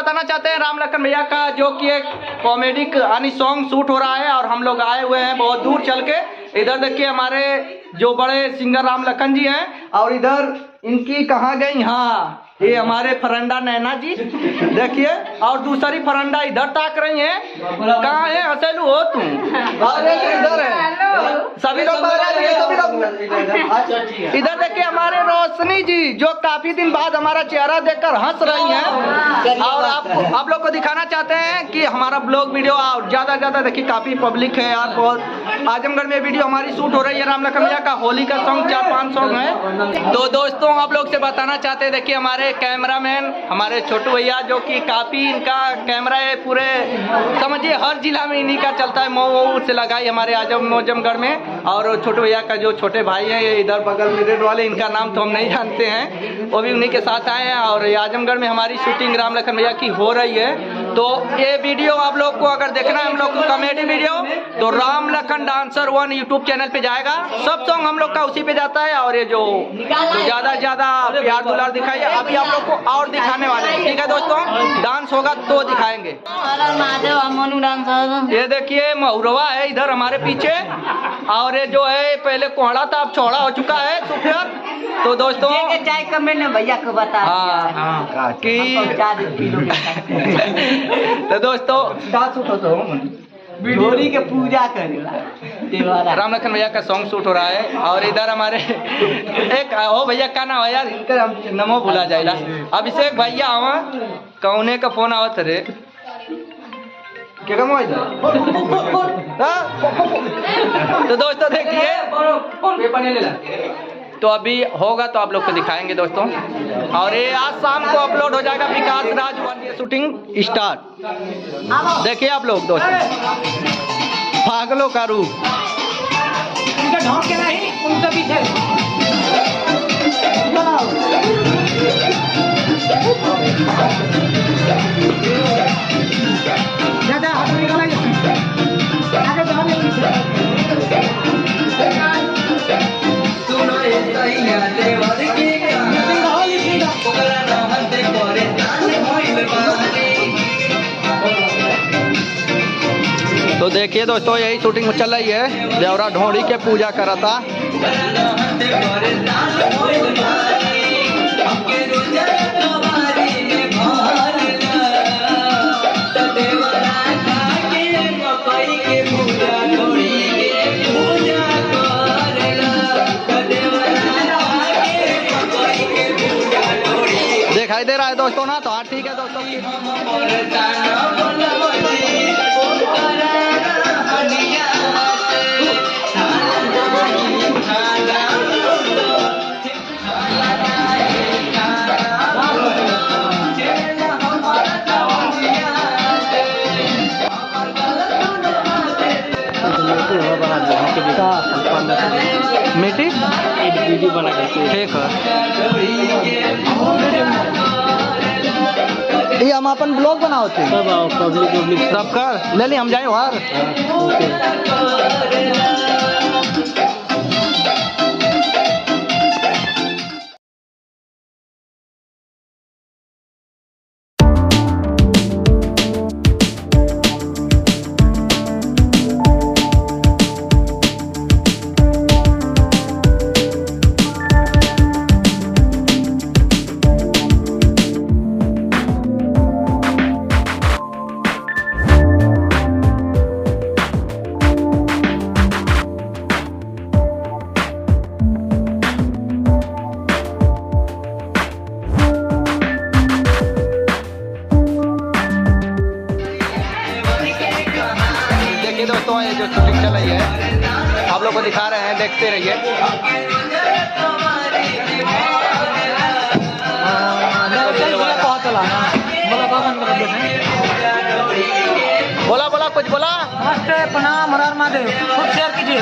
बताना चाहते हैं राम लखन भैया का जो कि एक कॉमेडी यानी सॉन्ग शूट हो रहा है और हम लोग आए हुए हैं बहुत दूर चल के। इधर देखिए हमारे जो बड़े सिंगर राम लखन जी हैं और इधर इनकी कहाँ गई, हाँ ये हमारे फरंडा नैना जी देखिए, और दूसरी फरंडा इधर ताक रही है। कहाँ है हसेलू हो तुम? इधर है सभी लोग, सभी लोग इधर देखिए हमारे रोशनी जी जो काफी दिन बाद हमारा चेहरा देखकर हंस रही हैं। और आप लोग को दिखाना चाहते हैं कि हमारा ब्लॉग वीडियो ज्यादा देखिए काफी पब्लिक है यार बहुत। आजमगढ़ में वीडियो हमारी शूट हो रही है राम लखन भैया का होली का सॉन्ग 4-5 सॉन्ग है। तो दोस्तों आप लोग से बताना चाहते हैं देखिए हमारे कैमरामैन हमारे छोटू भैया जो कि काफी इनका कैमरा है पूरे समझिए हर जिला में इन्हीं का चलता है। मऊ से लगाई हमारे आजमगढ़ में। और छोटू भैया का जो छोटे भाई हैं ये इधर बगल में रेड वाले, इनका नाम तो हम नहीं जानते हैं, वो भी उन्हीं के साथ आए हैं। और आजमगढ़ में हमारी शूटिंग राम लखन भैया की हो रही है। तो ये वीडियो आप लोग को अगर देखना है हम लोग को कॉमेडी वीडियो तो Ram Lakhan dancer 1 YouTube channel पे जाएगा। सब सॉन्ग हम लोग का उसी पे जाता है। और ये जो ज्यादा से ज्यादा प्यार दुलार दिखाइए अभी आप लोग को और दिखाने वाले हैं। ठीक है दोस्तों, डांस होगा तो दिखाएंगे। ये देखिए महुरवा है इधर हमारे पीछे, और ये जो है पहले कोहड़ा था अब चौड़ा हो चुका है सुफियर। तो दोस्तों चाय कमेंट में भैया को बता कि तो दोस्तों होली के पूजा करेला राम लखन भैया का सॉन्ग शूट हो रहा है। और इधर हमारे एक हो भैया का नाम है यार, इनका नमो भुला जाएगा, अभिषेक भैया आवा कौने का फोन आवत रे क्या कम हो इधर। तो दोस्तों देखिए तो अभी होगा तो आप लोग को दिखाएंगे दोस्तों। और ये आज शाम को अपलोड हो जाएगा विकास राज 1 की शूटिंग स्टार्ट। देखिए आप लोग दोस्तों पागलों का रूप ढोंग के नहीं उनके पीछे तो देखिए दोस्तों यही शूटिंग चल रही है। देवरा ढोड़ी के पूजा करा था। दिखाई दे रहा है दोस्तों ना, तो हाँ ठीक है दोस्तों। मीठी वीडियो बना करके ठीक है ये हम अपन ब्लॉग बनाओ थे सब कर ले ली हम जाए बाहर। दोस्तों ये जो शूटिंग चल रही है आप लोग को दिखा रहे हैं, देखते रहिए। बोला बोला कुछ बोला। नमस्ते प्रणाम हर हर महादेव, खूब शेयर कीजिए।